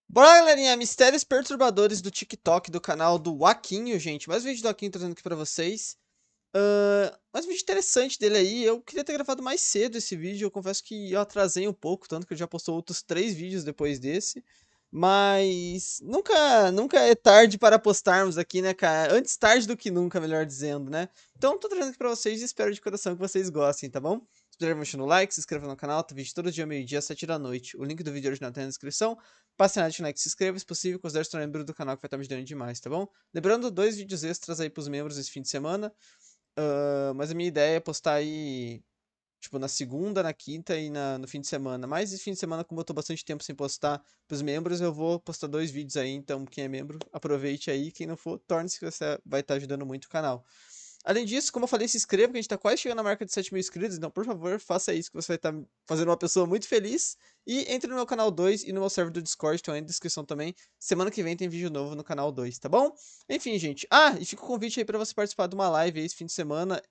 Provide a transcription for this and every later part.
Bora, galerinha, mistérios perturbadores do TikTok do canal do Aquinho, gente. Mais um vídeo do Aquinho trazendo aqui pra vocês. Mais um vídeo interessante dele aí. Eu queria ter gravado mais cedo esse vídeo. Eu confesso que eu atrasei um pouco, tanto que ele já postou outros 3 vídeos depois desse. Mas nunca é tarde para postarmos aqui, né, cara? Antes tarde do que nunca, melhor dizendo, né? Então, tô trazendo aqui pra vocês e espero de coração que vocês gostem, tá bom? Se puder, deixar no like, se inscreva no canal, tem vídeo todo dia, meio-dia, 7 da noite. O link do vídeo original tá na descrição. Passe na like, se inscreva, se possível, considere se tornar membro do canal que vai estar me ajudando demais, tá bom? Lembrando, 2 vídeos extras aí pros membros esse fim de semana. Mas a minha ideia é postar aí, tipo, na segunda, na quinta e no fim de semana. Mas esse fim de semana, como eu tô bastante tempo sem postar pros membros, eu vou postar 2 vídeos aí. Então, quem é membro, aproveite aí. Quem não for, torne-se que você vai estar ajudando muito o canal. Além disso, como eu falei, se inscreva, que a gente tá quase chegando na marca de 7 mil inscritos. Então, por favor, faça isso, que você vai estar fazendo uma pessoa muito feliz. E entre no meu canal 2 e no meu server do Discord, estão aí na descrição também. Semana que vem tem vídeo novo no canal 2, tá bom? Enfim, gente. E fica o convite aí pra você participar de uma live aí esse fim de semana.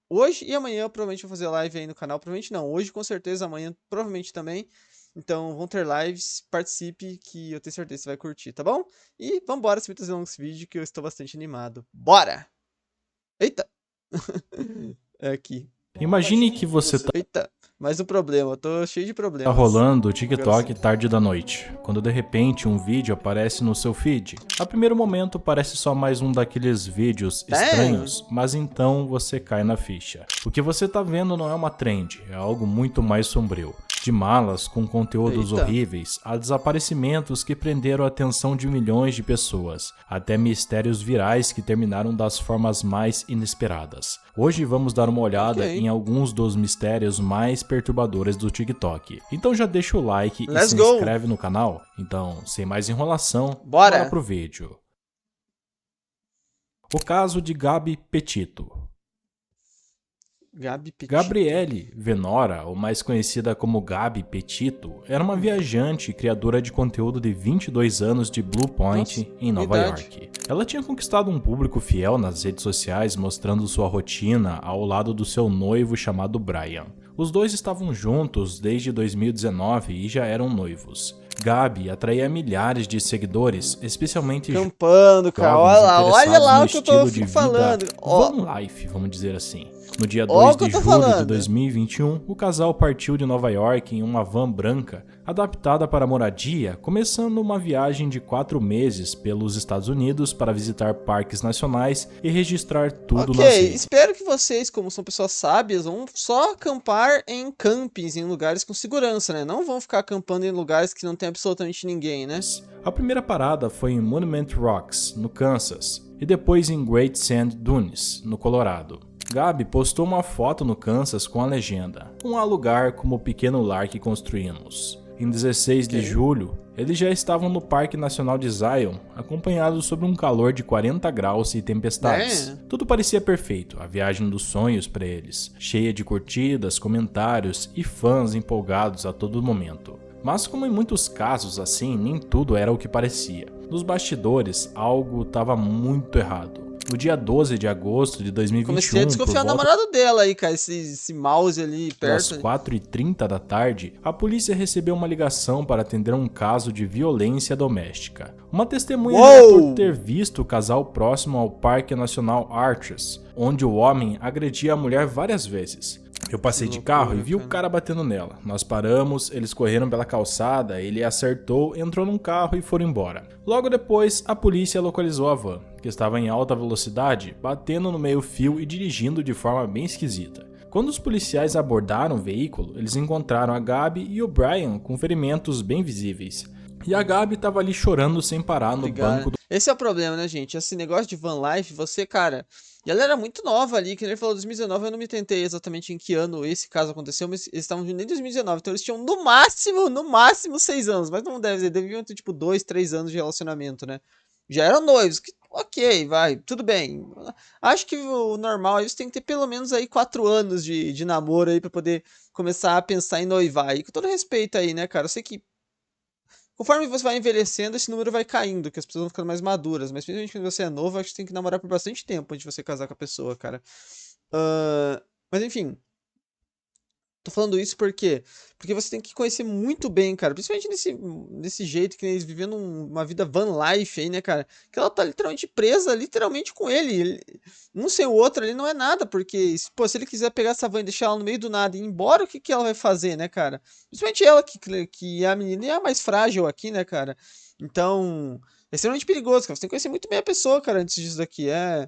Hoje e amanhã eu provavelmente vou fazer live aí no canal. Provavelmente não, hoje com certeza, amanhã provavelmente também. Então vão ter lives, participe que eu tenho certeza que você vai curtir, tá bom? E vambora, sem muitas delongas, esse vídeo que eu estou bastante animado. Bora! Eita! É aqui. Imagine que você Eita, mais um problema. Eu tô cheio de tá problemas. rolando o Agora sim. TikTok tarde da noite, quando de repente um vídeo aparece no seu feed. A primeiro momento parece só mais um daqueles vídeos Damn! estranhos, mas então você cai na ficha. O que você tá vendo não é uma trend, é algo muito mais sombrio. De malas com conteúdos Eita. horríveis, a desaparecimentos que prenderam a atenção de milhões de pessoas, até mistérios virais que terminaram das formas mais inesperadas. Hoje vamos dar uma olhada Ok. em alguns dos mistérios mais perturbadores do TikTok. Então já deixa o like e Let's se go! inscreve no canal. Então, sem mais enrolação, bora Bora! pro vídeo. O caso de Gabi Petito. Gabi Petito. Gabriele Venora, ou mais conhecida como Gabi Petito, era uma viajante e criadora de conteúdo de 22 anos de Blue Nossa, Point, em minha Nova idade. York. Ela tinha conquistado um público fiel nas redes sociais, mostrando sua rotina ao lado do seu noivo chamado Brian. Os dois estavam juntos desde 2019 e já eram noivos. Gabi atraía milhares de seguidores, especialmente Campando, cara. jovens Olha interessados lá no o que eu estilo de fico vida falando. van life, vamos dizer assim. No dia Ó 2 o que de eu tô julho de falando. 2021, o casal partiu de Nova York em uma van branca, adaptada para moradia, começando uma viagem de 4 meses pelos Estados Unidos para visitar parques nacionais e registrar tudo Ok, nas redes. espero que vocês, como são pessoas sábias, vão só acampar em campings, em lugares com segurança, né? Não vão ficar acampando em lugares que não tem absolutamente ninguém, né? A primeira parada foi em Monument Rocks, no Kansas, e depois em Great Sand Dunes, no Colorado. Gabi postou uma foto no Kansas com a legenda: "Um lugar como o pequeno lar que construímos". Em 16 de Ok. julho, eles já estavam no Parque Nacional de Zion, acompanhados sob um calor de 40 graus e tempestades. É. Tudo parecia perfeito, a viagem dos sonhos para eles, cheia de curtidas, comentários e fãs empolgados a todo momento. Mas como em muitos casos assim, nem tudo era o que parecia. Nos bastidores, algo estava muito errado. No dia 12 de agosto de Comecei a 2021, por desconfiar do volta namorado dela aí, cara. Esse mouse ali das perto. 4h30 da tarde, a polícia recebeu uma ligação para atender um caso de violência doméstica. Uma testemunha relatou Uou! ter visto o casal próximo ao Parque Nacional Arches, onde o homem agredia a mulher várias vezes. Eu Que passei de carro e loucura, vi o cara. cara batendo nela. Nós paramos, eles correram pela calçada, ele acertou, entrou num carro e foram embora. Logo depois, a polícia localizou a van, que estava em alta velocidade, batendo no meio-fio e dirigindo de forma bem esquisita. Quando os policiais abordaram o veículo, eles encontraram a Gabi e o Brian com ferimentos bem visíveis. E a Gabi estava ali chorando sem parar no Obrigado. banco do Esse é o problema, né, gente? Esse negócio de van life, você, cara. E ela era muito nova ali, que ele falou 2019, eu não me tentei exatamente em que ano esse caso aconteceu, mas eles estavam vindo em 2019, então eles tinham no máximo 6 anos, mas não deve, deviam ter tipo 2, 3 anos de relacionamento, né? Já eram noivos, que ok, vai, tudo bem. Acho que o normal, eles têm que ter pelo menos aí 4 anos de namoro aí pra poder começar a pensar em noivar. E com todo respeito aí, né, cara? Eu sei que conforme você vai envelhecendo, esse número vai caindo, que as pessoas vão ficando mais maduras. Mas principalmente quando você é novo, acho que você tem que namorar por bastante tempo antes de você casar com a pessoa, cara. Mas enfim. Tô falando isso porque você tem que conhecer muito bem, cara. Principalmente nesse jeito que eles vivendo uma vida van life aí, né, cara? Que ela tá literalmente presa, literalmente com ele. Um sem o outro ali não é nada, porque, pô, se ele quiser pegar essa van e deixar ela no meio do nada e ir embora, o que ela vai fazer, né, cara? Principalmente ela, que é a menina e é a mais frágil aqui, né, cara? Então, é extremamente perigoso, cara. Você tem que conhecer muito bem a pessoa, cara, antes disso daqui. É,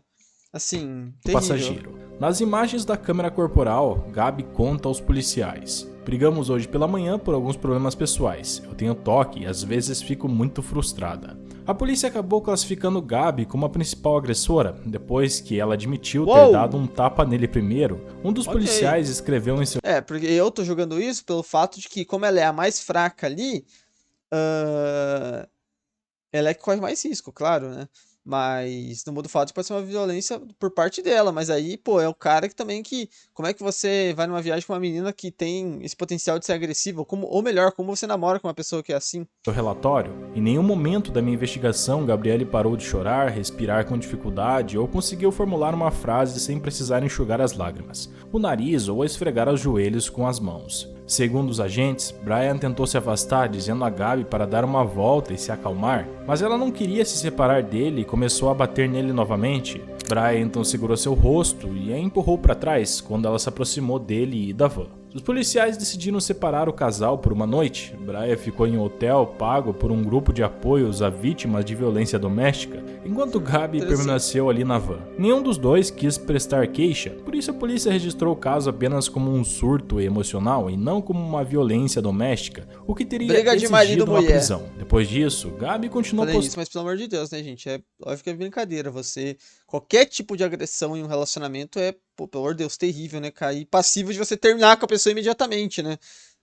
assim, O terrível. passageiro. Nas imagens da câmera corporal, Gabi conta aos policiais: brigamos hoje pela manhã por alguns problemas pessoais. Eu tenho toque e às vezes fico muito frustrada. A polícia acabou classificando Gabi como a principal agressora, depois que ela admitiu ter dado um tapa nele primeiro. Um dos policiais escreveu em seu... porque eu tô jogando isso pelo fato de que, como ela é a mais fraca ali, ela é que corre mais risco, claro, né? Mas no modo fato pode ser uma violência por parte dela, mas aí, pô, é o cara que também que... Como é que você vai numa viagem com uma menina que tem esse potencial de ser agressiva? Ou melhor, como você namora com uma pessoa que é assim? Seu relatório, em nenhum momento da minha investigação Gabriele parou de chorar, respirar com dificuldade ou conseguiu formular uma frase sem precisar enxugar as lágrimas, o nariz ou esfregar os joelhos com as mãos. Segundo os agentes, Brian tentou se afastar dizendo a Gabi para dar uma volta e se acalmar, mas ela não queria se separar dele e começou a bater nele novamente. Brian então segurou seu rosto e a empurrou para trás quando ela se aproximou dele e da van. Os policiais decidiram separar o casal por uma noite. Brian ficou em um hotel pago por um grupo de apoios a vítimas de violência doméstica, enquanto Gabi permaneceu ali na van. Nenhum dos dois quis prestar queixa, por isso a polícia registrou o caso apenas como um surto emocional e não como uma violência doméstica, o que teria exigido uma prisão. Depois disso, Gabi continuou postando... Mas pelo amor de Deus, né, gente? É óbvio que é brincadeira. Qualquer tipo de agressão em um relacionamento é, pô, pelo amor de Deus, terrível, né, cara? E passivo de você terminar com a pessoa imediatamente, né?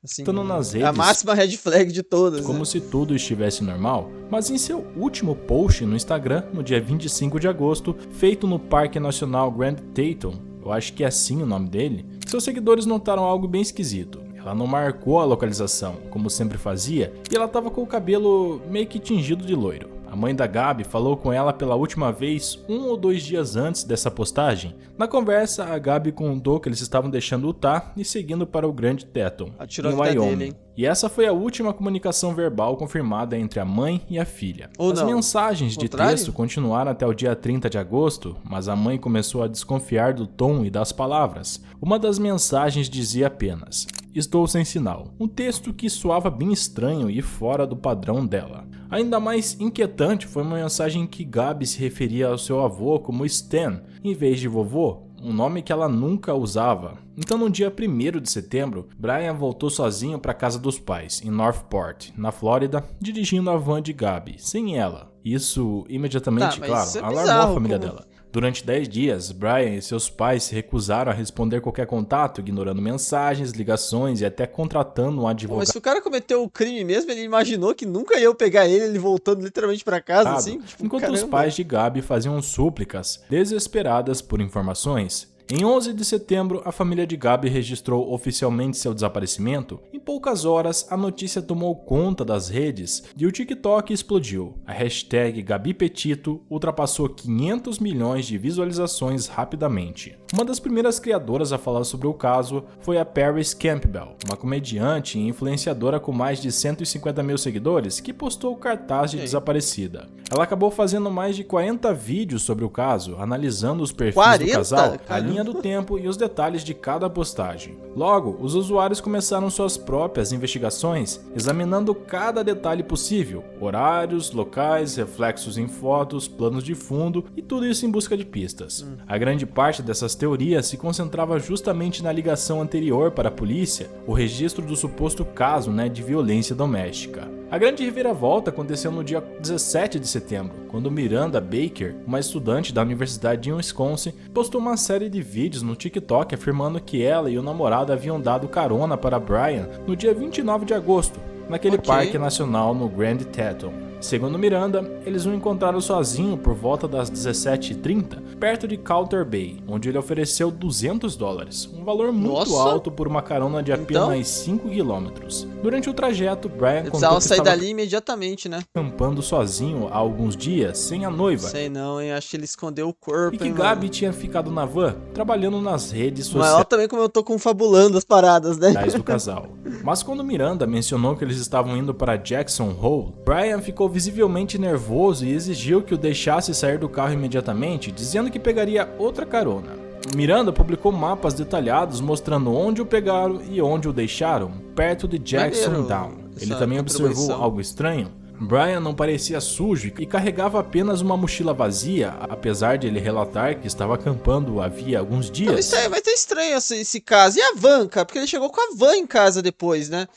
Assim, nas redes, é a máxima red flag de todas. Como se tudo estivesse normal, mas em seu último post no Instagram, no dia 25 de agosto, feito no Parque Nacional Grand Teton, eu acho que é assim o nome dele, seus seguidores notaram algo bem esquisito. Ela não marcou a localização, como sempre fazia, e ela estava com o cabelo meio que tingido de loiro. A mãe da Gabi falou com ela pela última vez 1 ou 2 dias antes dessa postagem. Na conversa, a Gabi contou que eles estavam deixando Utah e seguindo para o Grand Teton, em Wyoming. E essa foi a última comunicação verbal confirmada entre a mãe e a filha. As mensagens de texto continuaram até o dia 30 de agosto, mas a mãe começou a desconfiar do tom e das palavras. Uma das mensagens dizia apenas: "Estou sem sinal", um texto que soava bem estranho e fora do padrão dela. Ainda mais inquietante foi uma mensagem que Gabi se referia ao seu avô como Stan, em vez de vovô, um nome que ela nunca usava. Então no dia 1º de setembro, Brian voltou sozinho para a casa dos pais, em Northport, na Flórida, dirigindo a van de Gabi, sem ela. Isso imediatamente, alarmou a família dela. Durante 10 dias, Brian e seus pais se recusaram a responder qualquer contato, ignorando mensagens, ligações e até contratando um advogado. Mas se o cara cometeu o crime mesmo, ele imaginou que nunca ia pegar ele voltando literalmente pra casa, assim? Tipo, enquanto os pais de Gabi faziam súplicas desesperadas por informações. Em 11 de setembro, a família de Gabi registrou oficialmente seu desaparecimento. Em poucas horas, a notícia tomou conta das redes e o TikTok explodiu. A hashtag GabiPetito ultrapassou 500 milhões de visualizações rapidamente. Uma das primeiras criadoras a falar sobre o caso foi a Paris Campbell, uma comediante e influenciadora com mais de 150 mil seguidores que postou o cartaz de desaparecida. Ela acabou fazendo mais de 40 vídeos sobre o caso, analisando os perfis do casal, a linha do tempo e os detalhes de cada postagem. Logo, os usuários começaram suas próprias investigações, examinando cada detalhe possível, horários, locais, reflexos em fotos, planos de fundo e tudo isso em busca de pistas. A grande parte dessas teorias se concentrava justamente na ligação anterior para a polícia, o registro do suposto caso de violência doméstica. A grande reviravolta aconteceu no dia 17 de setembro, quando Miranda Baker, uma estudante da Universidade de Wisconsin, postou uma série de vídeos no TikTok afirmando que ela e o namorado haviam dado carona para Brian no dia 29 de agosto, naquele parque nacional no Grand Teton. Segundo Miranda, eles o encontraram sozinho por volta das 17h30, perto de Coulter Bay, onde ele ofereceu $200, um valor muito alto por uma carona de apenas 5 quilômetros. Durante o trajeto, Brian Ele contou precisava que sair estava dali imediatamente, né? acampando sozinho há alguns dias, sem a noiva, Sei não, hein? Acho que ele escondeu o e corpo, que hein, Gabi mano. tinha ficado na van, trabalhando nas redes O maior sociais também como eu tô confabulando as paradas, né? do casal. Mas quando Miranda mencionou que eles estavam indo para Jackson Hole, Brian ficou visivelmente nervoso e exigiu que o deixasse sair do carro imediatamente, dizendo que pegaria outra carona. Miranda publicou mapas detalhados mostrando onde o pegaram e onde o deixaram, perto de Jackson Maneiro Down. Ele essa também observou contribuição. algo estranho. Brian não parecia sujo e carregava apenas uma mochila vazia, apesar de ele relatar que estava acampando havia alguns Não, dias. isso aí vai ter estranho esse caso. E a van, cara? Porque ele chegou com a van em casa depois, né?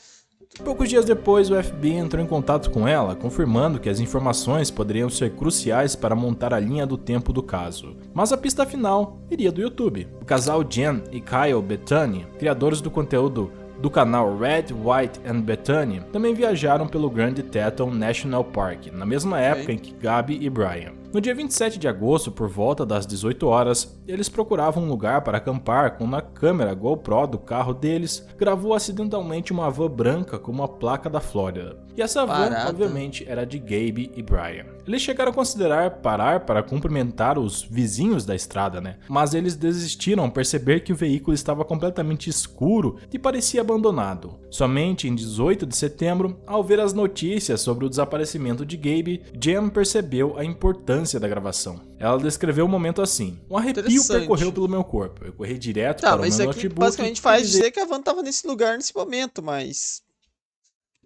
Poucos dias depois, o FBI entrou em contato com ela, confirmando que as informações poderiam ser cruciais para montar a linha do tempo do caso. Mas a pista final iria do YouTube. O casal Jen e Kyle Bettany, criadores do conteúdo do canal Red, White and Bethany, também viajaram pelo Grand Teton National Park, na mesma época em que Gabi e Brian. No dia 27 de agosto, por volta das 18 horas, eles procuravam um lugar para acampar quando a câmera GoPro do carro deles gravou acidentalmente uma van branca com uma placa da Flórida. E essa van, Barata. obviamente, era de Gabe e Brian. Eles chegaram a considerar parar para cumprimentar os vizinhos da estrada, né? Mas eles desistiram ao perceber que o veículo estava completamente escuro e parecia abandonado. Somente em 18 de setembro, ao ver as notícias sobre o desaparecimento de Gabe, Jen percebeu a importância da gravação. Ela descreveu o momento assim: um arrepio Interessante. percorreu pelo meu corpo. Eu corri direto Tá, para o mas isso meu aqui notebook basicamente e faz visitei dizer que a van tava nesse lugar nesse momento, mas...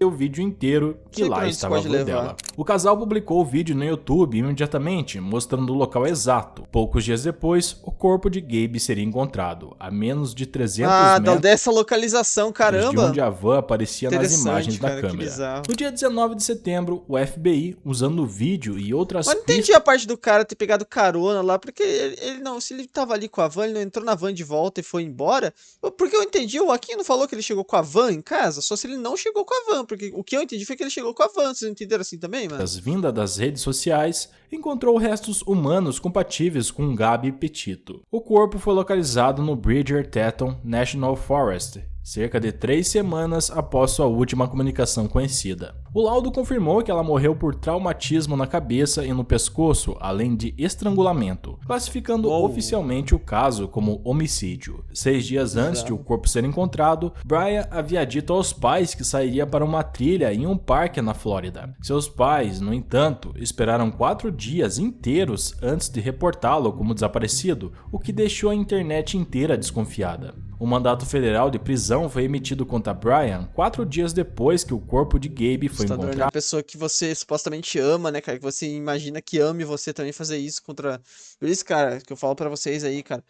o vídeo inteiro que Sei lá pra onde isso estava a pode van levar. dela. O casal publicou o vídeo no YouTube imediatamente, mostrando o local exato. Poucos dias depois, o corpo de Gabe seria encontrado, a menos de 300 metros dessa localização, de caramba. onde a van aparecia nas Interessante, imagens da cara, que câmera. bizarro. No dia 19 de setembro, o FBI, usando o vídeo e outras Mas não pistas entendi a parte do cara ter pegado carona lá, porque ele não, se ele tava ali com a van, ele não entrou na van de volta e foi embora. Porque eu entendi, o Joaquim não falou que ele chegou com a van em casa, só se ele não chegou com a van, porque o que eu entendi foi que ele chegou com a van, vocês entenderam assim também, mano? vinda das redes sociais, encontrou restos humanos compatíveis com Gabi Petito. O corpo foi localizado no Bridger Teton National Forest, cerca de 3 semanas após sua última comunicação conhecida. O laudo confirmou que ela morreu por traumatismo na cabeça e no pescoço, além de estrangulamento, classificando oficialmente o caso como homicídio. 6 dias antes de o corpo ser encontrado, Brian havia dito aos pais que sairia para uma trilha em um parque na Flórida. Seus pais, no entanto, esperaram 4 dias inteiros antes de reportá-lo como desaparecido, o que deixou a internet inteira desconfiada. O mandato federal de prisão foi emitido contra Brian 4 dias depois que o corpo de Gabe foi Assustador, né? encontrado. A pessoa que você supostamente ama, né, cara? Que você imagina que ame você também fazer isso contra... Por isso, cara, que eu falo pra vocês aí, cara.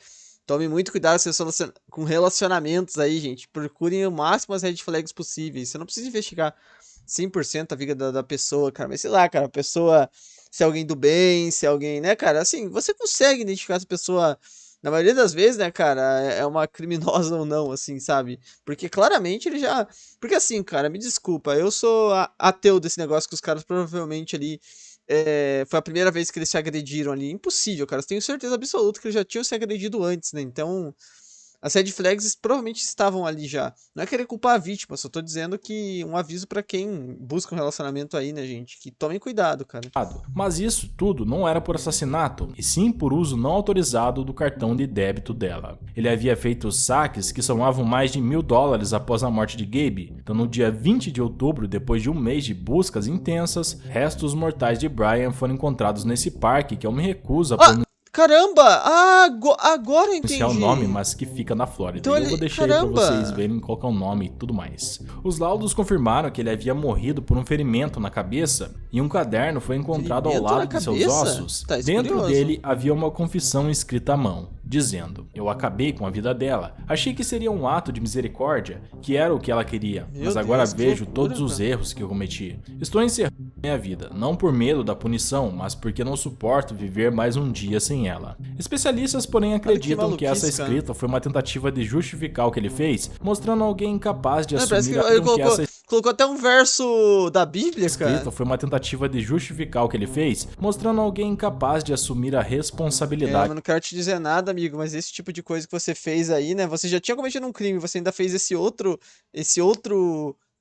Tome muito cuidado com relacionamentos aí, gente. Procurem o máximo as red flags possíveis. Você não precisa investigar 100% a vida da pessoa, cara. Mas sei lá, cara, a pessoa... Se é alguém do bem, se é alguém, né, cara? Assim, você consegue identificar essa pessoa... Na maioria das vezes, né, cara, é uma criminosa ou não, assim, sabe? Porque claramente ele já... Porque assim, cara, me desculpa, eu sou ateu desse negócio que os caras provavelmente ali... foi a primeira vez que eles se agrediram ali. Impossível, cara. Eu tenho certeza absoluta que eles já tinham se agredido antes, né? Então... As red flags provavelmente estavam ali já. Não é querer culpar a vítima, só tô dizendo que um aviso pra quem busca um relacionamento aí, né, gente? Que tomem cuidado, cara. Mas isso tudo não era por assassinato, e sim por uso não autorizado do cartão de débito dela. Ele havia feito saques que somavam mais de $1.000 após a morte de Gabe. Então, no dia 20 de outubro, depois de um mês de buscas intensas, restos mortais de Brian foram encontrados nesse parque que eu me recuso a Caramba! Agora eu entendi. pronunciar o nome, mas que fica na Flórida. Então E eu vou deixar aí pra vocês verem qual que é o nome e tudo mais. Os laudos confirmaram que ele havia morrido por um ferimento na cabeça e um caderno foi encontrado ao Ferimento lado na de seus cabeça? ossos. Tá, isso Dentro curioso. dele havia uma confissão escrita à mão, dizendo: eu acabei com a vida dela. Achei que seria um ato de misericórdia, que era o que ela queria, mas agora Deus, que vejo loucura, todos os cara. erros que eu cometi. Estou encerrando minha vida, não por medo da punição, mas porque não suporto viver mais um dia sem ela. Especialistas, porém, acreditam que essa maluquice, cara. escrita foi uma tentativa de justificar o que ele fez, mostrando alguém incapaz de Parece assumir que ele que essa colocou até um verso da Bíblia, cara. escrita foi uma tentativa de justificar o que ele fez, mostrando alguém incapaz de assumir a responsabilidade Eu não quero te dizer nada, amigo, mas esse tipo de coisa que você fez aí, né? Você já tinha cometido um crime, você ainda fez esse outro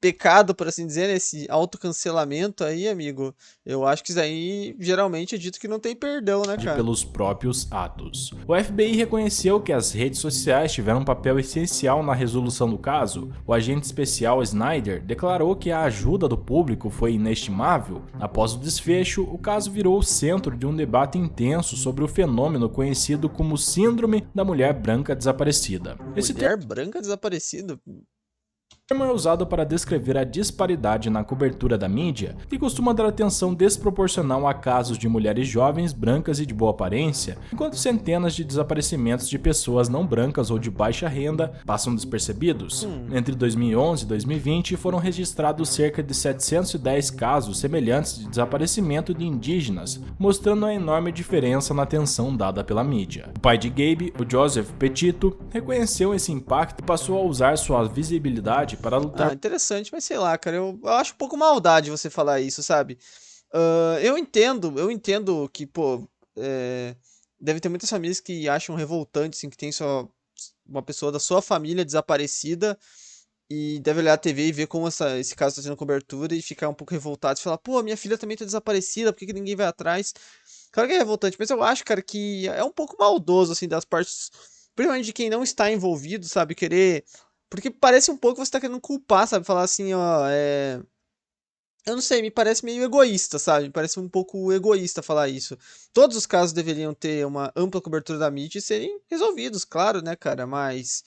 pecado, por assim dizer, né, esse autocancelamento aí, amigo, eu acho que isso aí geralmente é dito que não tem perdão, né, cara? Pelos próprios atos. O FBI reconheceu que as redes sociais tiveram um papel essencial na resolução do caso. O agente especial Snyder declarou que a ajuda do público foi inestimável. Após o desfecho, o caso virou o centro de um debate intenso sobre o fenômeno conhecido como Síndrome da Mulher Branca Desaparecida. Mulher branca desaparecida? O termo é usado para descrever a disparidade na cobertura da mídia, que costuma dar atenção desproporcional a casos de mulheres jovens, brancas e de boa aparência, enquanto centenas de desaparecimentos de pessoas não brancas ou de baixa renda passam despercebidos. Entre 2011 e 2020 foram registrados cerca de 710 casos semelhantes de desaparecimento de indígenas, mostrando a enorme diferença na atenção dada pela mídia. O pai de Gabe, o Joseph Petito, reconheceu esse impacto e passou a usar sua visibilidade para lutar. Interessante, mas sei lá, cara, eu acho um pouco maldade você falar isso, sabe? Eu entendo que, pô, deve ter muitas famílias que acham revoltante, assim, que tem só uma pessoa da sua família desaparecida e deve olhar a TV e ver como esse caso tá tendo cobertura e ficar um pouco revoltado e falar, pô, minha filha também tá desaparecida, por que ninguém vai atrás? Claro que é revoltante, mas eu acho, cara, que é um pouco maldoso, assim, das partes, principalmente de quem não está envolvido, sabe, querer... Porque parece um pouco que você tá querendo culpar, sabe? Falar assim, ó, eu não sei, me parece meio egoísta, sabe? Me parece um pouco egoísta falar isso. Todos os casos deveriam ter uma ampla cobertura da mídia e serem resolvidos, claro, né, cara? Mas,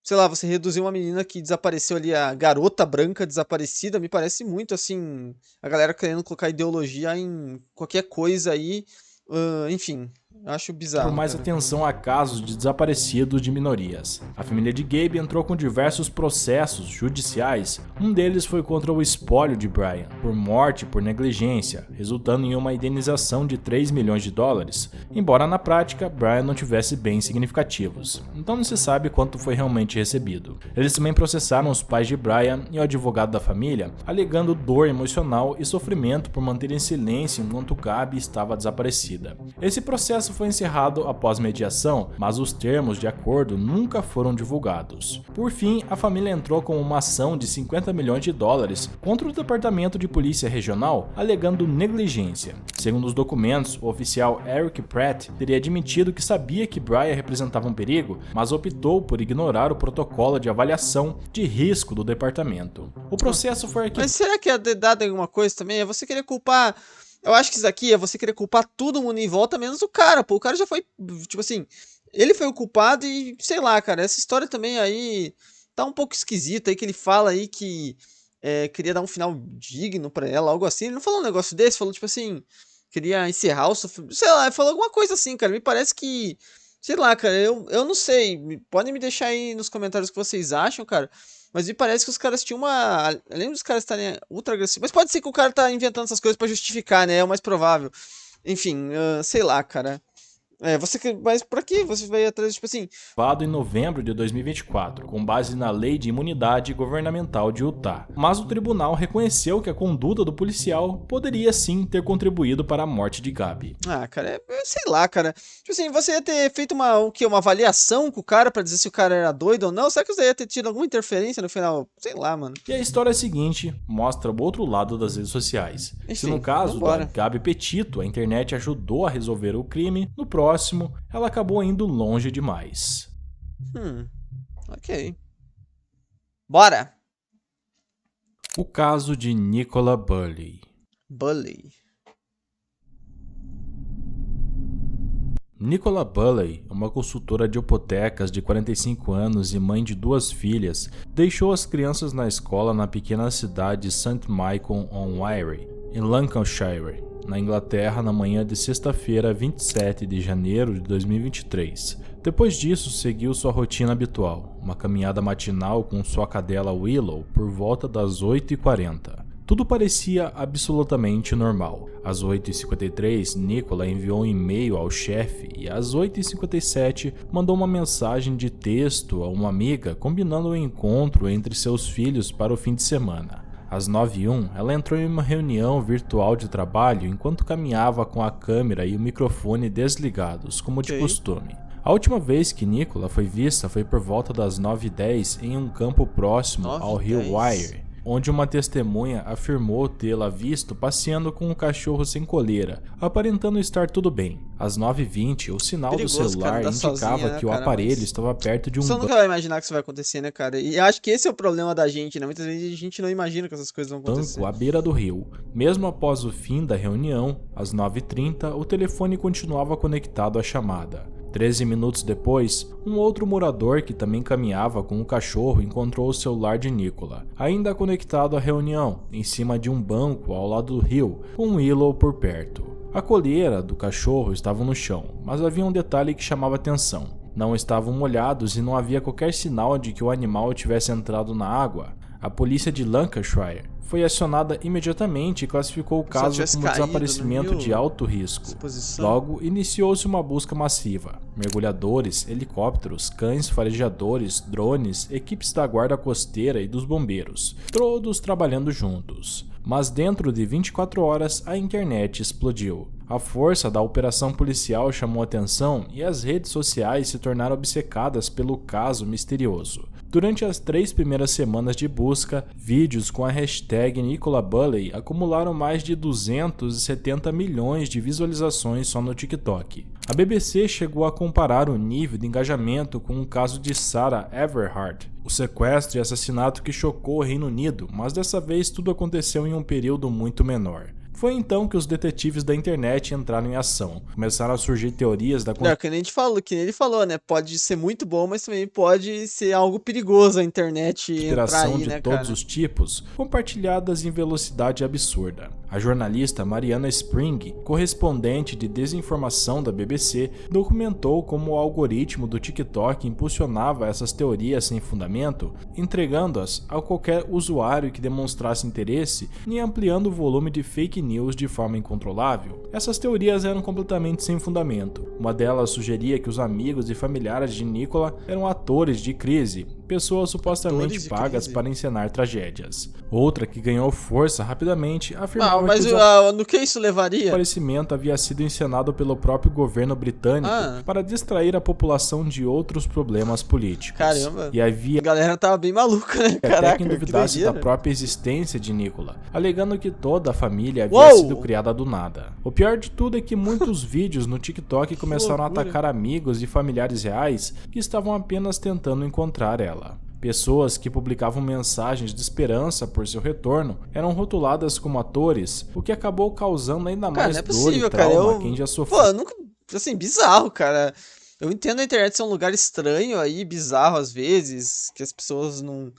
sei lá, você reduzir uma menina que desapareceu ali, a garota branca desaparecida, me parece muito, assim, a galera querendo colocar ideologia em qualquer coisa aí, enfim... Acho bizarro. Por mais atenção a casos de desaparecidos de minorias. A família de Gabe entrou com diversos processos judiciais. Um deles foi contra o espólio de Brian, por morte por negligência, resultando em uma indenização de 3 milhões de dólares, embora na prática Brian não tivesse bens significativos. Então não se sabe quanto foi realmente recebido. Eles também processaram os pais de Brian e o advogado da família, alegando dor emocional e sofrimento por manter em silêncio enquanto Gabe estava desaparecida. Esse processo foi encerrado após mediação, mas os termos de acordo nunca foram divulgados. Por fim, a família entrou com uma ação de 50 milhões de dólares contra o Departamento de Polícia Regional, alegando negligência. Segundo os documentos, o oficial Eric Pratt teria admitido que sabia que Brian representava um perigo, mas optou por ignorar o protocolo de avaliação de risco do departamento. O processo foi arquivado. Mas será que é dado alguma coisa também? É você querer culpar... Eu acho que isso aqui é você querer culpar todo mundo em volta, menos o cara, pô. O cara já foi, tipo assim, ele foi o culpado e, sei lá, cara, essa história também aí tá um pouco esquisita aí, que ele fala aí que queria dar um final digno pra ela, algo assim. Ele não falou um negócio desse, falou, tipo assim, queria encerrar o sofrimento, sei lá, ele falou alguma coisa assim, cara. Me parece que, sei lá, cara, eu não sei. Podem me deixar aí nos comentários o que vocês acham, cara. Mas me parece que os caras tinham uma... Além dos caras estarem ultra agressivos... Mas pode ser que o cara tá inventando essas coisas pra justificar, né? É o mais provável. Enfim, sei lá, cara. Mas pra que você vai atrás, tipo assim... Em novembro de 2024, com base na Lei de Imunidade Governamental de Utah. Mas o tribunal reconheceu que a conduta do policial poderia sim ter contribuído para a morte de Gabe. Ah, cara, sei lá, cara. Tipo assim, você ia ter feito uma avaliação com o cara pra dizer se o cara era doido ou não? Será que você ia ter tido alguma interferência no final? Sei lá, mano. E a história seguinte mostra o outro lado das redes sociais. Enfim, se no caso da Gabi Petito, a internet ajudou a resolver o crime, no próximo, ela acabou indo longe demais. Ok. Bora! O caso de Nicola Bulley. Nicola Bulley, uma consultora de hipotecas de 45 anos e mãe de 2 filhas, deixou as crianças na escola na pequena cidade de St. Michael-on-Wye, em Lancashire, na Inglaterra, na manhã de sexta-feira, 27 de janeiro de 2023. Depois disso, seguiu sua rotina habitual, uma caminhada matinal com sua cadela Willow por volta das 8h40. Tudo parecia absolutamente normal. Às 8h53, Nicola enviou um e-mail ao chefe e às 8h57 mandou uma mensagem de texto a uma amiga combinando um encontro entre seus filhos para o fim de semana. Às 9h01, ela entrou em uma reunião virtual de trabalho enquanto caminhava com a câmera e o microfone desligados, como de costume. A última vez que Nicola foi vista foi por volta das 9h10 em um campo próximo ao rio Wye, onde uma testemunha afirmou tê-la visto passeando com um cachorro sem coleira, aparentando estar tudo bem. Às 9h20, o sinal do celular indicava que o aparelho estava perto de um banco. Você nunca vai imaginar que isso vai acontecer, né, cara? E acho que esse é o problema da gente, né? Muitas vezes a gente não imagina que essas coisas vão acontecer. À beira do rio. Mesmo após o fim da reunião, às 9h30, o telefone continuava conectado à chamada. 13 minutos depois, um outro morador que também caminhava com o cachorro encontrou o celular de Nicola, ainda conectado à reunião, em cima de um banco ao lado do rio, com um Willow por perto. A coleira do cachorro estava no chão, mas havia um detalhe que chamava atenção. Não estavam molhados e não havia qualquer sinal de que o animal tivesse entrado na água. A polícia de Lancashire foi acionada imediatamente e classificou o caso como desaparecimento de alto risco. Logo, iniciou-se uma busca massiva. Mergulhadores, helicópteros, cães farejadores, drones, equipes da guarda costeira e dos bombeiros, todos trabalhando juntos. Mas dentro de 24 horas, a internet explodiu. A força da operação policial chamou atenção e as redes sociais se tornaram obcecadas pelo caso misterioso. Durante as 3 primeiras semanas de busca, vídeos com a hashtag Nicola Bulley acumularam mais de 270 milhões de visualizações só no TikTok. A BBC chegou a comparar o nível de engajamento com o caso de Sarah Everhart, o sequestro e assassinato que chocou o Reino Unido, mas dessa vez tudo aconteceu em um período muito menor. Foi então que os detetives da internet entraram em ação. Começaram a surgir teorias da... que nem ele falou, né? Pode ser muito bom, mas também pode ser algo perigoso a internet entrar aí, de né, todos os tipos, compartilhadas em velocidade absurda. A jornalista Mariana Spring, correspondente de desinformação da BBC, documentou como o algoritmo do TikTok impulsionava essas teorias sem fundamento, entregando-as a qualquer usuário que demonstrasse interesse e ampliando o volume de fake news de forma incontrolável. Essas teorias eram completamente sem fundamento. Uma delas sugeria que os amigos e familiares de Nicola eram atores de crise, pessoas supostamente pagas para encenar tragédias. Outra, que ganhou força rapidamente, afirmava que no que isso levaria? O desaparecimento havia sido encenado pelo próprio governo britânico para distrair a população de outros problemas políticos. Caramba, e havia a galera tava bem maluca, né? Caraca, até quem duvidasse da própria existência de Nicola, alegando que toda a família havia sido criada do nada. O pior de tudo é que muitos vídeos no TikTok começaram a atacar amigos e familiares reais que estavam apenas tentando encontrar ela. Pessoas que publicavam mensagens de esperança por seu retorno eram rotuladas como atores, o que acabou causando ainda mais dor e trauma a quem já sofreu. Pô, nunca... assim, bizarro, cara. Eu entendo a internet ser um lugar estranho aí, bizarro às vezes, que as pessoas não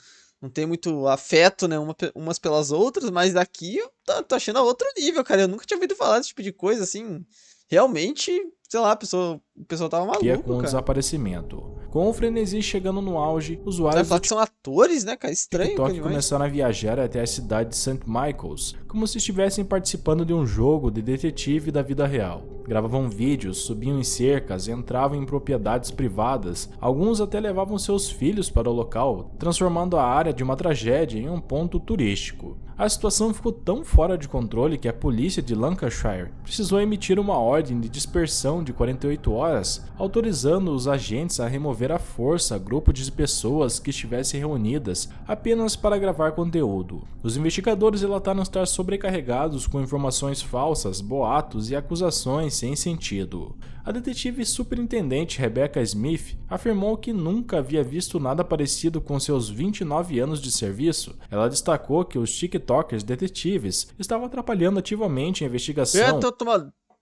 tem muito afeto, né, umas pelas outras, mas aqui eu tô achando a outro nível, cara. Eu nunca tinha ouvido falar desse tipo de coisa, assim. Realmente, sei lá, o pessoal tava maluco, com o desaparecimento. Com o frenesi chegando no auge, usuários falar que são atores, né, cara? Estranho. TikTok começaram a viajar até a cidade de St. Michael's, como se estivessem participando de um jogo de detetive da vida real. Gravavam vídeos, subiam em cercas, entravam em propriedades privadas, alguns até levavam seus filhos para o local, transformando a área de uma tragédia em um ponto turístico. A situação ficou tão fora de controle que a polícia de Lancashire precisou emitir uma ordem de dispersão de 48 horas, autorizando os agentes a remover à força grupo de pessoas que estivessem reunidas apenas para gravar conteúdo. Os investigadores relataram estar sobrecarregados com informações falsas, boatos e acusações sem sentido. A detetive superintendente Rebecca Smith afirmou que nunca havia visto nada parecido com seus 29 anos de serviço. Ela destacou que os TikTokers detetives estavam atrapalhando ativamente a investigação.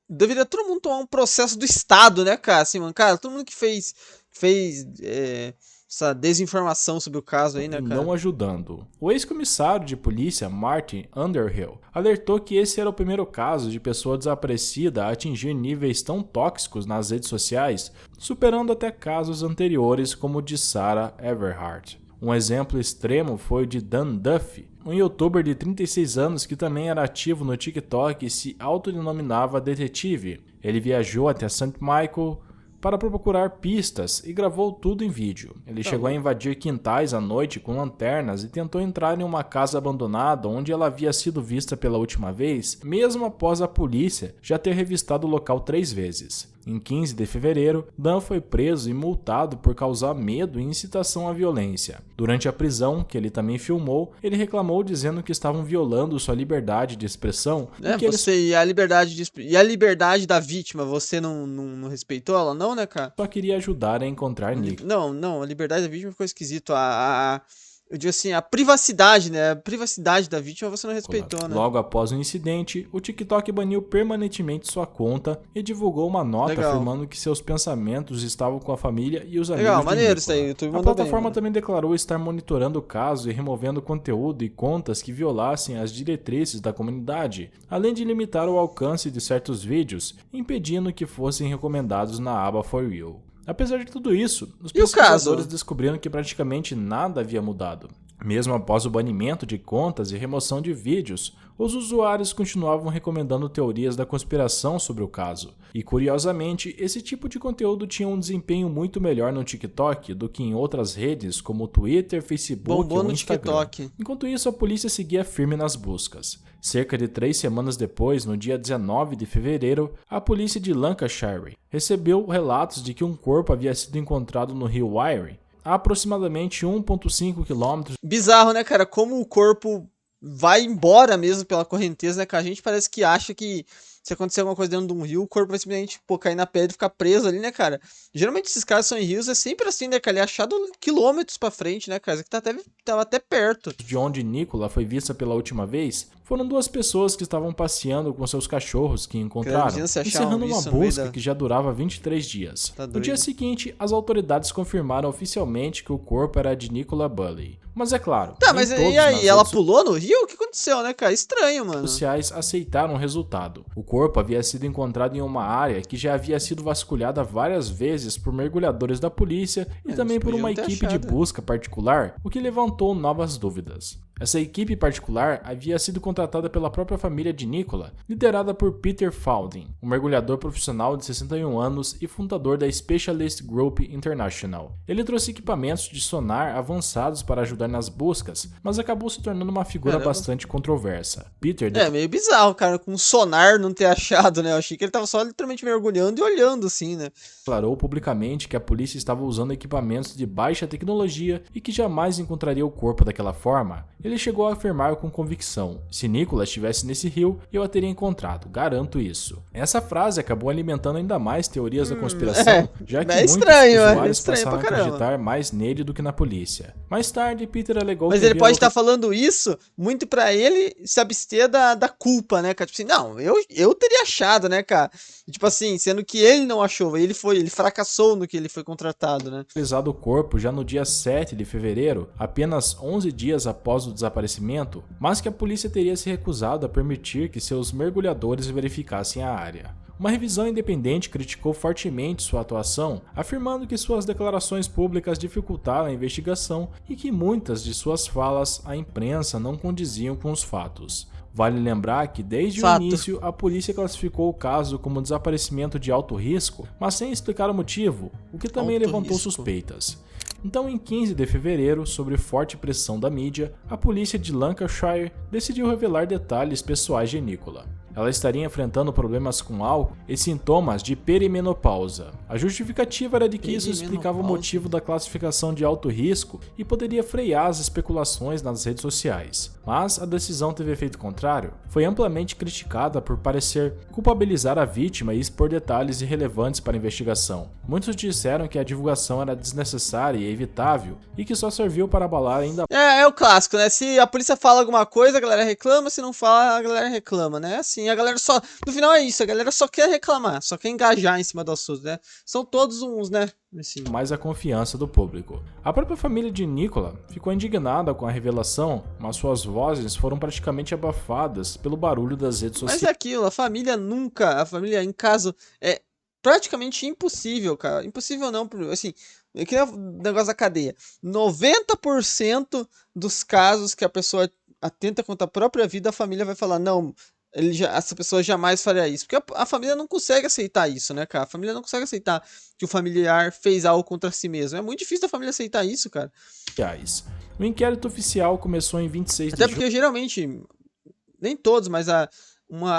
Deveria todo mundo tomar um processo do Estado, né, cara? Assim, mano, cara, todo mundo que fez essa desinformação sobre o caso aí, né, cara? Não ajudando. O ex-comissário de polícia, Martin Underhill, alertou que esse era o primeiro caso de pessoa desaparecida a atingir níveis tão tóxicos nas redes sociais, superando até casos anteriores como o de Sarah Everhart. Um exemplo extremo foi o de Dan Duffy, um youtuber de 36 anos que também era ativo no TikTok e se autodenominava detetive. Ele viajou até St. Michael para procurar pistas e gravou tudo em vídeo. Ele chegou a invadir quintais à noite com lanternas e tentou entrar em uma casa abandonada onde ela havia sido vista pela última vez, mesmo após a polícia já ter revistado o local 3 vezes. Em 15 de fevereiro, Dan foi preso e multado por causar medo e incitação à violência. Durante a prisão, que ele também filmou, ele reclamou dizendo que estavam violando sua liberdade de expressão e que e a liberdade da vítima, você não respeitou ela não, né, cara? só queria ajudar a encontrar Nick. Não, a liberdade da vítima ficou esquisito. Eu digo assim, a privacidade, né? A privacidade da vítima você não respeitou, né? Logo após o incidente, o TikTok baniu permanentemente sua conta e divulgou uma nota afirmando que seus pensamentos estavam com a família e os amigos de maneiro isso Nicola. aí, o YouTube A mandou plataforma bem, também declarou estar monitorando o caso e removendo conteúdo e contas que violassem as diretrizes da comunidade, além de limitar o alcance de certos vídeos, impedindo que fossem recomendados na aba For You. Apesar de tudo isso, os pesquisadores descobriram que praticamente nada havia mudado. Mesmo após o banimento de contas e remoção de vídeos, os usuários continuavam recomendando teorias da conspiração sobre o caso. E curiosamente, esse tipo de conteúdo tinha um desempenho muito melhor no TikTok do que em outras redes como o Twitter, Facebook ou Instagram. Enquanto isso, a polícia seguia firme nas buscas. Cerca de 3 semanas depois, no dia 19 de fevereiro, a polícia de Lancashire recebeu relatos de que um corpo havia sido encontrado no rio Wyre, a aproximadamente 1,5 km. Bizarro, né, cara? Como o corpo vai embora mesmo pela correnteza, né, cara? A gente parece que acha que se acontecer alguma coisa dentro de um rio, o corpo vai simplesmente cair na pedra e ficar preso ali, né, cara? Geralmente esses casos são em rios, é sempre assim, né, cara? Ele é achado quilômetros pra frente, né, cara? Isso aqui tava até perto. De onde Nicola foi vista pela última vez, foram 2 pessoas que estavam passeando com seus cachorros que encontraram, encerrando uma busca que já durava 23 dias. No dia seguinte, as autoridades confirmaram oficialmente que o corpo era de Nicola Bulley. Mas é claro... Tá, mas e aí? Ela pulou no rio? O que aconteceu, né, cara? Estranho, mano. Os sociais aceitaram o resultado. O corpo havia sido encontrado em uma área que já havia sido vasculhada várias vezes por mergulhadores da polícia e também por uma equipe de busca particular, o que levantou novas dúvidas. Essa equipe particular havia sido contratada pela própria família de Nicola, liderada por Peter Falding, um mergulhador profissional de 61 anos e fundador da Specialist Group International. Ele trouxe equipamentos de sonar avançados para ajudar nas buscas, mas acabou se tornando uma figura bastante controversa. Peter... É meio bizarro, cara, com sonar não ter achado, né? Eu achei que ele tava só literalmente mergulhando e olhando, assim, né? Declarou publicamente que a polícia estava usando equipamentos de baixa tecnologia e que jamais encontraria o corpo daquela forma. Ele chegou a afirmar com convicção: se Nicola estivesse nesse rio, eu a teria encontrado, garanto isso. Essa frase acabou alimentando ainda mais teorias da conspiração, já que muitos usuários passaram a acreditar mais nele do que na polícia. Mais tarde, Peter alegou que... Mas ele pode estar falando isso muito pra ele se abster da culpa, né, cara? Tipo assim, não, eu teria achado, né, cara? Tipo assim, sendo que ele não achou, ele fracassou no que ele foi contratado, né? O corpo já no dia 7 de fevereiro, apenas 11 dias após o desaparecimento, mas que a polícia teria se recusado a permitir que seus mergulhadores verificassem a área. Uma revisão independente criticou fortemente sua atuação, afirmando que suas declarações públicas dificultaram a investigação e que muitas de suas falas à imprensa não condiziam com os fatos. Vale lembrar que desde o início a polícia classificou o caso como desaparecimento de alto risco, mas sem explicar o motivo, o que também levantou suspeitas. Então, em 15 de fevereiro, sob forte pressão da mídia, a polícia de Lancashire decidiu revelar detalhes pessoais de Nicola. Ela estaria enfrentando problemas com álcool e sintomas de perimenopausa. A justificativa era de que isso explicava o motivo da classificação de alto risco e poderia frear as especulações nas redes sociais. Mas a decisão teve efeito contrário. Foi amplamente criticada por parecer culpabilizar a vítima e expor detalhes irrelevantes para a investigação. Muitos disseram que a divulgação era desnecessária e evitável e que só serviu para abalar ainda... É o clássico, né? Se a polícia fala alguma coisa, a galera reclama, se não fala, a galera reclama, né? Assim, a galera só... No final é isso, a galera só quer reclamar, só quer engajar em cima do assunto, né? São todos uns, né? Assim. Mais a confiança do público. A própria família de Nicola ficou indignada com a revelação, mas suas vozes foram praticamente abafadas pelo barulho das redes sociais. Mas é aquilo, a família em caso, é praticamente impossível, cara. Impossível não, assim, que é o negócio da cadeia. 90% dos casos que a pessoa atenta contra a própria vida, a família vai falar, não, essa pessoa jamais faria isso. Porque a família não consegue aceitar isso, né, cara? A família não consegue aceitar que o familiar fez algo contra si mesmo. É muito difícil a família aceitar isso, cara. O inquérito oficial começou em 26 de julho. Até porque, geralmente, nem todos, mas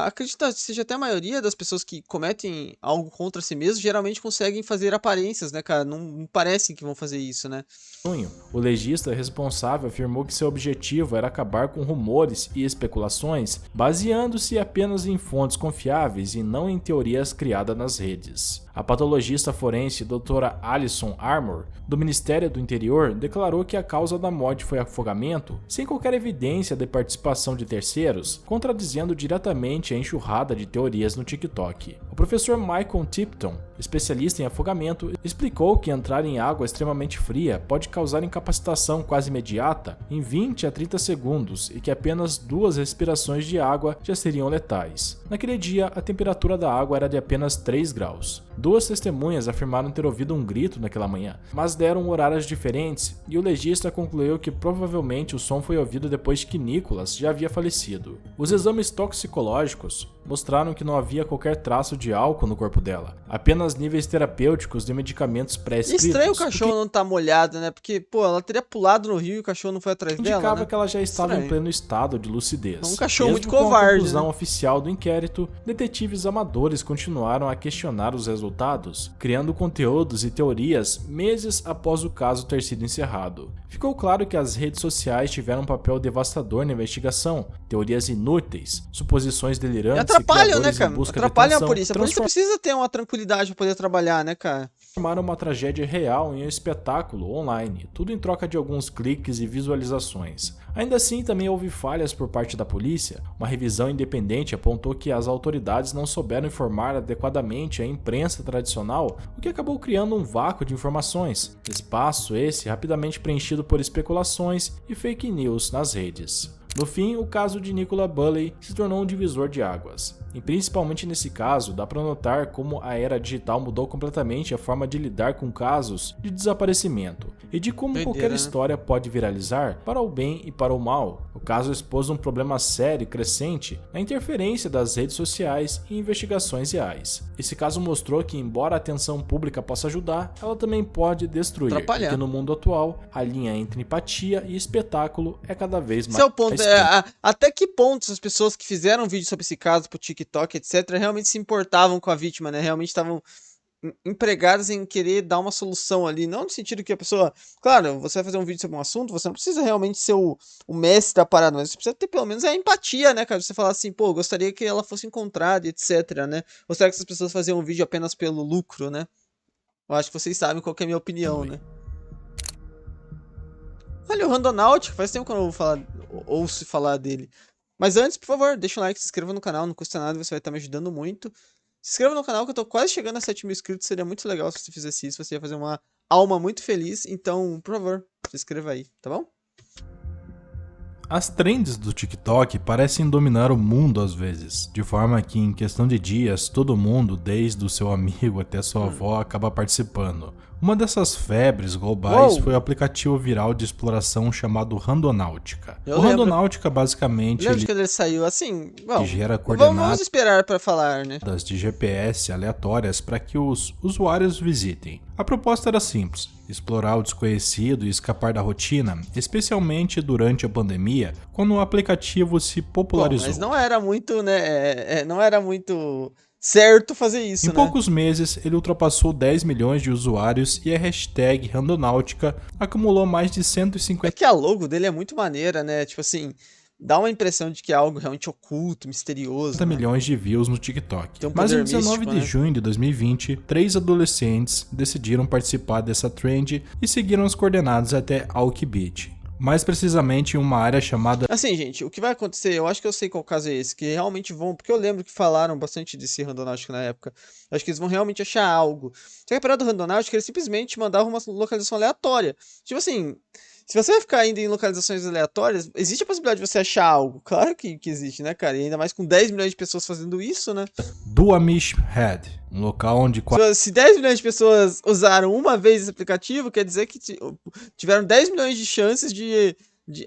acredito que seja até a maioria das pessoas que cometem algo contra si mesmo, geralmente conseguem fazer aparências, né, cara? Não parecem que vão fazer isso, né? Junho, o legista responsável afirmou que seu objetivo era acabar com rumores e especulações, baseando-se apenas em fontes confiáveis e não em teorias criadas nas redes. A patologista forense Dra. Alison Armour, do Ministério do Interior, declarou que a causa da morte foi afogamento, sem qualquer evidência de participação de terceiros, contradizendo diretamente a enxurrada de teorias no TikTok. O professor Michael Tipton, especialista em afogamento, explicou que entrar em água extremamente fria pode causar incapacitação quase imediata em 20 a 30 segundos e que apenas 2 respirações de água já seriam letais. Naquele dia, a temperatura da água era de apenas 3 graus. 2 testemunhas afirmaram ter ouvido um grito naquela manhã, mas deram horários diferentes e o legista concluiu que provavelmente o som foi ouvido depois que Nicholas já havia falecido. Os exames toxicológicos mostraram que não havia qualquer traço de álcool no corpo dela, apenas níveis terapêuticos de medicamentos pré-escritos. Estranho o cachorro não tá molhado, né? Porque, pô, ela teria pulado no rio e o cachorro não foi atrás dela, indicava né? que ela já estava Estranho. em pleno estado de lucidez. Um cachorro Mesmo muito com covarde, a conclusão né? oficial do inquérito, detetives amadores continuaram a questionar os resultados, criando conteúdos e teorias meses após o caso ter sido encerrado. Ficou claro que as redes sociais tiveram um papel devastador na investigação, teorias inúteis, suposições E delirantes atrapalham, né, criadores em cara? busca de Atrapalham a atenção, polícia. A polícia precisa ter uma tranquilidade pra poder trabalhar, né, cara? transformaram uma tragédia real em um espetáculo online, tudo em troca de alguns cliques e visualizações. Ainda assim, também houve falhas por parte da polícia. Uma revisão independente apontou que as autoridades não souberam informar adequadamente a imprensa tradicional, o que acabou criando um vácuo de informações, espaço esse rapidamente preenchido por especulações e fake news nas redes. No fim, o caso de Nicola Bulley se tornou um divisor de águas. E principalmente nesse caso, dá para notar como a era digital mudou completamente a forma de lidar com casos de desaparecimento e de como qualquer história pode viralizar para o bem e para o mal. O caso expôs um problema sério e crescente na interferência das redes sociais e investigações reais. Esse caso mostrou que, embora a atenção pública possa ajudar, ela também pode destruir, porque no mundo atual, a linha entre empatia e espetáculo é cada vez mais... Esse é o ponto. Até que ponto as pessoas que fizeram vídeo sobre esse caso pro TikTok, etc., realmente se importavam com a vítima, né? Realmente estavam empregadas em querer dar uma solução ali. Não no sentido que a pessoa... Claro, você vai fazer um vídeo sobre um assunto, você não precisa realmente ser o mestre da parada, mas você precisa ter pelo menos a empatia, né, cara? Você falar assim, pô, gostaria que ela fosse encontrada, etc., né? Ou será que essas pessoas faziam um vídeo apenas pelo lucro, né? Eu acho que vocês sabem qual que é a minha opinião, né? Olha, o Randonautica, faz tempo que eu não vou falar, ouço falar dele. Mas antes, por favor, deixa um like, se inscreva no canal, não custa nada, você vai estar me ajudando muito. Se inscreva no canal que eu tô quase chegando a 7.000 inscritos, seria muito legal se você fizesse isso, você ia fazer uma alma muito feliz. Então, por favor, se inscreva aí, tá bom? As trends do TikTok parecem dominar o mundo às vezes, de forma que em questão de dias todo mundo, desde o seu amigo até sua avó, acaba participando. Uma dessas febres globais foi o aplicativo viral de exploração chamado Randonautica. O Randonautica basicamente quando ele saiu assim, bom, gera coordenadas vamos esperar para falar, né? De GPS aleatórias para que os usuários visitem. A proposta era simples: explorar o desconhecido e escapar da rotina, especialmente durante a pandemia, quando o aplicativo se popularizou. Bom, mas não era muito, né? Não era muito certo fazer isso, Em poucos meses, ele ultrapassou 10 milhões de usuários e a hashtag Randonautica acumulou mais de 150... É que a logo dele é muito maneira, né? Tipo assim, dá uma impressão de que é algo realmente oculto, misterioso, 50 milhões de views no TikTok. Mas em 19 místico, de junho de 2020, 3 adolescentes decidiram participar dessa trend e seguiram as coordenadas até Alki Beach. Mais precisamente em uma área chamada... Assim, gente, o que vai acontecer, eu acho que eu sei qual caso é esse, que realmente vão, porque eu lembro que falaram bastante desse Randonautica na época, eu acho que eles vão realmente achar algo. Só que a parada do Randonautica, eles simplesmente mandavam uma localização aleatória. Tipo assim, se você vai ficar indo em localizações aleatórias, existe a possibilidade de você achar algo, claro que existe, né, cara, e ainda mais com 10 milhões de pessoas fazendo isso, né. Duwamish Head, um local onde... Se 10 milhões de pessoas usaram uma vez esse aplicativo, quer dizer que tiveram 10 milhões de chances de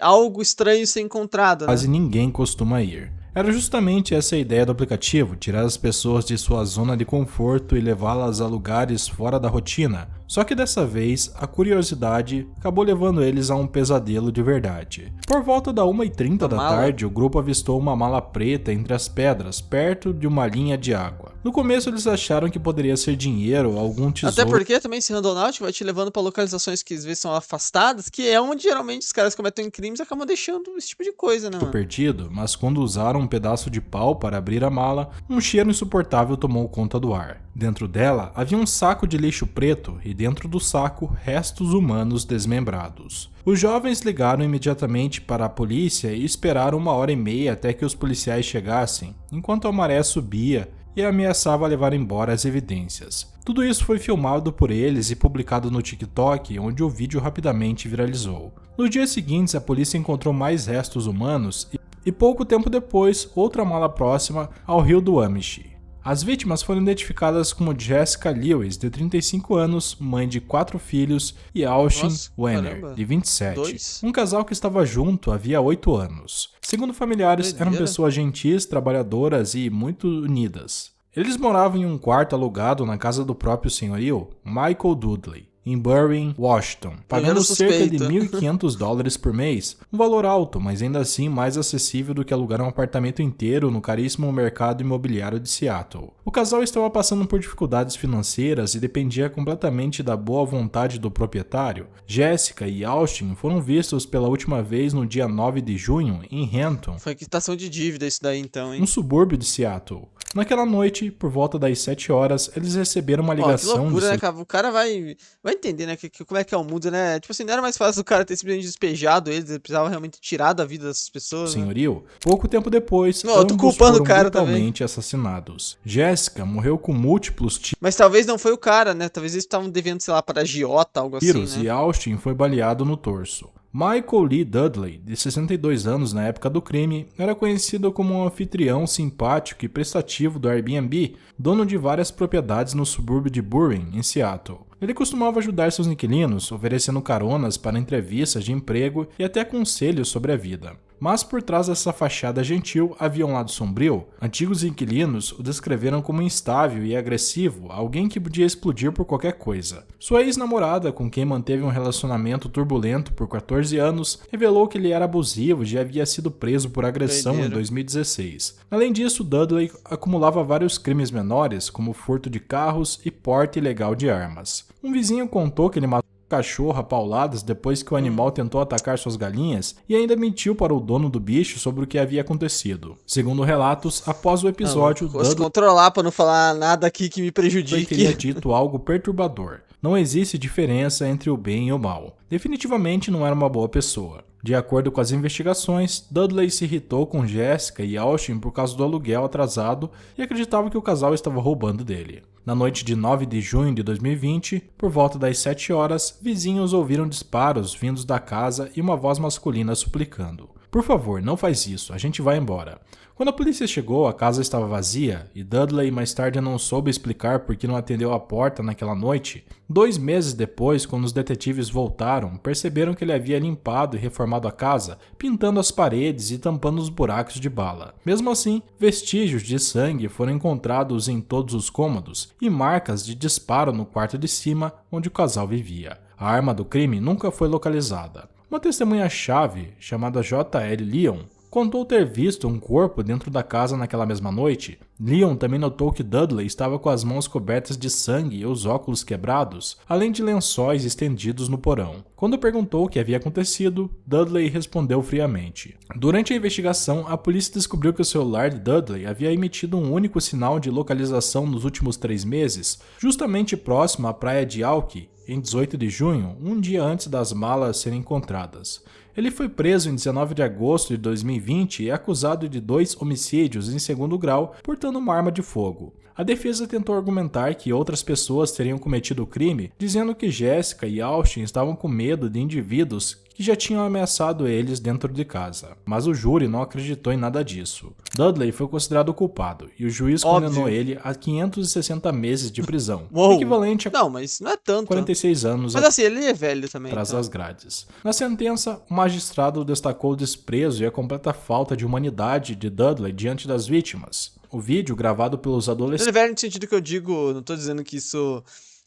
algo estranho ser encontrado, né? Quase ninguém costuma ir. Era justamente essa a ideia do aplicativo, tirar as pessoas de sua zona de conforto e levá-las a lugares fora da rotina. Só que dessa vez, a curiosidade acabou levando eles a um pesadelo de verdade. Por volta da 1h30 da tarde, o grupo avistou uma mala preta entre as pedras, perto de uma linha de água. No começo eles acharam que poderia ser dinheiro ou algum tesouro. Até porque também esse Randonáutico vai te levando pra localizações que às vezes são afastadas, que é onde geralmente os caras cometem crimes e acabam deixando esse tipo de coisa, né, mano? Perdido, mas quando usaram um pedaço de pau para abrir a mala, um cheiro insuportável tomou conta do ar. Dentro dela havia um saco de lixo preto e dentro do saco restos humanos desmembrados. Os jovens ligaram imediatamente para a polícia e esperaram 1h30 até que os policiais chegassem, enquanto a maré subia e ameaçava levar embora as evidências. Tudo isso foi filmado por eles e publicado no TikTok, onde o vídeo rapidamente viralizou. Nos dias seguintes, a polícia encontrou mais restos humanos e pouco tempo depois, outra mala próxima ao rio do Amish. As vítimas foram identificadas como Jessica Lewis, de 35 anos, mãe de 4 filhos, e Austin Wenner, de 27, um casal que estava junto havia 8 anos. Segundo familiares, eram pessoas gentis, trabalhadoras e muito unidas. Eles moravam em um quarto alugado na casa do próprio senhorio, Michael Dudley, em Burring, Washington, pagando cerca de $1.500 por mês, um valor alto, mas ainda assim mais acessível do que alugar um apartamento inteiro no caríssimo mercado imobiliário de Seattle. O casal estava passando por dificuldades financeiras e dependia completamente da boa vontade do proprietário. Jessica e Austin foram vistos pela última vez no dia 9 de junho em Renton. Foi quitação de dívida isso daí então, hein? Um subúrbio de Seattle. Naquela noite, por volta das 7 horas, eles receberam uma ligação... que loucura, né, cara? O cara vai entender, né, como é que é o mundo, né? Tipo assim, não era mais fácil o cara ter simplesmente despejado eles, ele precisava realmente tirar da vida dessas pessoas, né? Senhorio. Pouco tempo depois, eu tô culpando o cara brutalmente também. assassinados. Jessica morreu com múltiplos tiros. Mas talvez não foi o cara, né? Talvez eles estavam devendo, sei lá, para agiota, algo assim, né? E Austin foi baleado no torso. Michael Lee Dudley, de 62 anos na época do crime, era conhecido como um anfitrião simpático e prestativo do Airbnb, dono de várias propriedades no subúrbio de Burring, em Seattle. Ele costumava ajudar seus inquilinos, oferecendo caronas para entrevistas de emprego e até conselhos sobre a vida. Mas por trás dessa fachada gentil havia um lado sombrio. Antigos inquilinos o descreveram como instável e agressivo, alguém que podia explodir por qualquer coisa. Sua ex-namorada, com quem manteve um relacionamento turbulento por 14 anos, revelou que ele era abusivo e já havia sido preso por agressão em 2016. Além disso, Dudley acumulava vários crimes menores, como furto de carros e porte ilegal de armas. Um vizinho contou que ele matou cachorro a pauladas depois que o animal tentou atacar suas galinhas e ainda mentiu para o dono do bicho sobre o que havia acontecido. Segundo relatos, após o episódio, Dudley se controlar para não falar nada aqui que me prejudique. Teria dito algo perturbador. Não existe diferença entre o bem e o mal. Definitivamente não era uma boa pessoa. De acordo com as investigações, Dudley se irritou com Jessica e Austin por causa do aluguel atrasado e acreditava que o casal estava roubando dele. Na noite de 9 de junho de 2020, por volta das 7 horas, vizinhos ouviram disparos vindos da casa e uma voz masculina suplicando: "Por favor, não faz isso, a gente vai embora." Quando a polícia chegou, a casa estava vazia e Dudley mais tarde não soube explicar por que não atendeu a porta naquela noite. 2 meses depois, quando os detetives voltaram, perceberam que ele havia limpado e reformado a casa, pintando as paredes e tampando os buracos de bala. Mesmo assim, vestígios de sangue foram encontrados em todos os cômodos e marcas de disparo no quarto de cima onde o casal vivia. A arma do crime nunca foi localizada. Uma testemunha-chave, chamada J.L. Leon, contou ter visto um corpo dentro da casa naquela mesma noite. Leon também notou que Dudley estava com as mãos cobertas de sangue e os óculos quebrados, além de lençóis estendidos no porão. Quando perguntou o que havia acontecido, Dudley respondeu friamente. Durante a investigação, a polícia descobriu que o celular de Dudley havia emitido um único sinal de localização nos últimos 3 meses, justamente próximo à praia de Alki, em 18 de junho, um dia antes das malas serem encontradas. Ele foi preso em 19 de agosto de 2020 e é acusado de 2 homicídios em segundo grau portando uma arma de fogo. A defesa tentou argumentar que outras pessoas teriam cometido o crime, dizendo que Jessica e Austin estavam com medo de indivíduos que já tinham ameaçado eles dentro de casa. Mas o júri não acreditou em nada disso. Dudley foi considerado culpado e o juiz condenou ele a 560 meses de prisão, equivalente a não, mas não é tanto. 46 anos. Mas assim, ele é velho também. Atrás das grades. Na sentença, o magistrado destacou o desprezo e a completa falta de humanidade de Dudley diante das vítimas. O vídeo, gravado pelos adolescentes... Ele é velho no sentido que eu digo, não tô dizendo que isso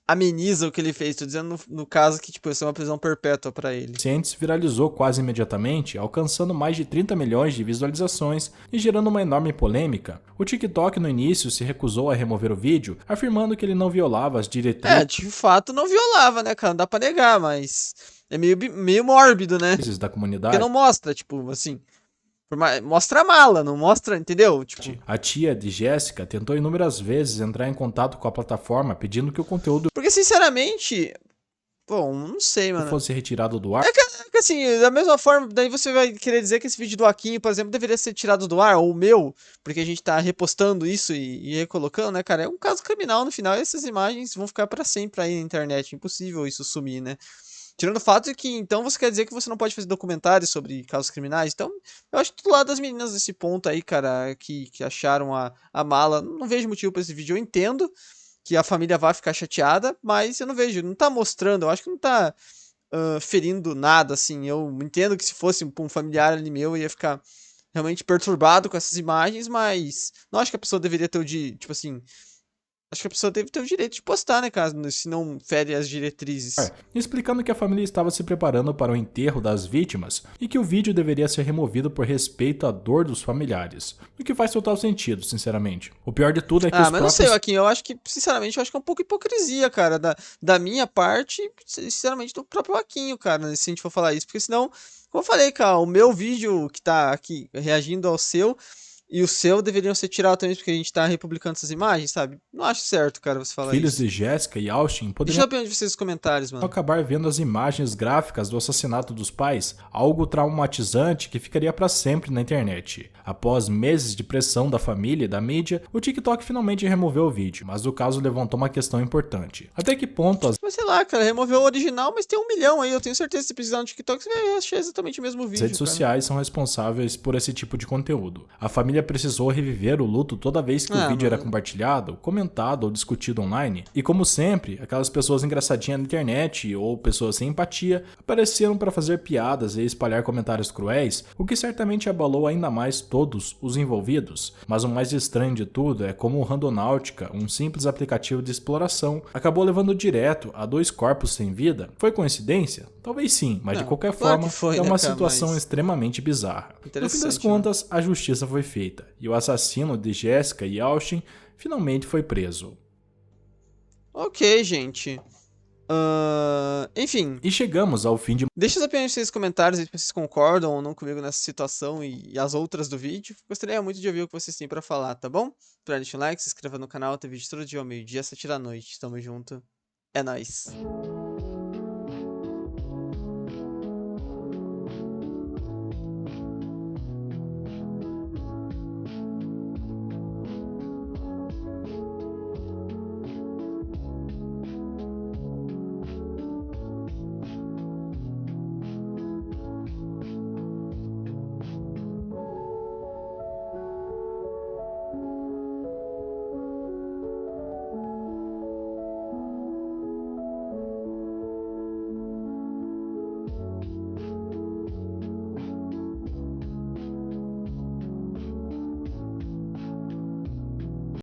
ameniza o que ele fez. Tô dizendo no caso que, tipo, isso é uma prisão perpétua pra ele. Cientes viralizou quase imediatamente, alcançando mais de 30 milhões de visualizações e gerando uma enorme polêmica. O TikTok no início se recusou a remover o vídeo, afirmando que ele não violava as diretrizes De fato não violava, né, cara? Não dá pra negar, mas é meio mórbido, né? da Porque comunidade. não mostra, tipo, assim. Mostra a mala, não mostra, entendeu? Tipo, A tia de Jéssica tentou inúmeras vezes entrar em contato com a plataforma pedindo que o conteúdo porque sinceramente, bom, não sei, mano. fosse retirado do ar. É que assim, da mesma forma, daí você vai querer dizer que esse vídeo do Aquinho, por exemplo, deveria ser tirado do ar, ou o meu, porque a gente tá repostando isso e recolocando, né, cara? É um caso criminal no final, e essas imagens vão ficar pra sempre aí na internet. Impossível isso sumir, né? Tirando o fato de que, então, você quer dizer que você não pode fazer documentários sobre casos criminais. Então, eu acho que do lado das meninas nesse ponto aí, cara, que acharam a mala, não vejo motivo pra esse vídeo. Eu entendo que a família vai ficar chateada, mas eu não vejo, não tá mostrando, eu acho que não tá ferindo nada, assim. Eu entendo que se fosse um familiar ali meu, eu ia ficar realmente perturbado com essas imagens, mas não acho que a pessoa deveria ter tipo assim, acho que a pessoa deve ter o direito de postar, né, caso se não fere as diretrizes. Explicando que a família estava se preparando para o enterro das vítimas e que o vídeo deveria ser removido por respeito à dor dos familiares. O que faz total sentido, sinceramente. O pior de tudo é que os Mas não sei, próprios Joaquim, eu acho que, sinceramente, eu acho que é um pouco hipocrisia, cara, da minha parte, sinceramente, do próprio Joaquinho, cara, se a gente for falar isso, porque senão, como eu falei, cara, o meu vídeo que tá aqui reagindo ao seu e o seu deveriam ser tirados também porque a gente tá republicando essas imagens, sabe? Não acho certo, cara, você falar filhos isso. de Jéssica e Austin Deixa poderiam eu ver onde vocês nos comentários, mano. acabar vendo as imagens gráficas do assassinato dos pais, algo traumatizante que ficaria para sempre na internet. Após meses de pressão da família e da mídia, o TikTok finalmente removeu o vídeo, mas o caso levantou uma questão importante. Até que ponto as Mas sei lá, cara, removeu o original, mas tem 1 milhão aí, eu tenho certeza que se precisar no TikTok, você vai achar exatamente o mesmo vídeo, redes cara. sociais são responsáveis por esse tipo de conteúdo? A família precisou reviver o luto toda vez que o vídeo era compartilhado, comentado ou discutido online, e como sempre, aquelas pessoas engraçadinhas na internet ou pessoas sem empatia apareceram para fazer piadas e espalhar comentários cruéis, o que certamente abalou ainda mais todos os envolvidos. Mas o mais estranho de tudo é como o Randonautica, um simples aplicativo de exploração, acabou levando direto a 2 corpos sem vida. Foi coincidência? Talvez sim, mas de qualquer forma foi, é né, uma cara, situação mas extremamente bizarra. No fim das interessante, contas, a justiça foi feita e o assassino de Jéssica e Austin finalmente foi preso. Ok, gente. Enfim, E chegamos ao fim de deixa as opiniões de vocês nos comentários aí se vocês concordam ou não comigo nessa situação e as outras do vídeo. Gostaria muito de ouvir o que vocês têm pra falar, tá bom? Deixa um like, se inscreva no canal, tem vídeo todo dia ao meio-dia, 7 da noite. Tamo junto. É nóis.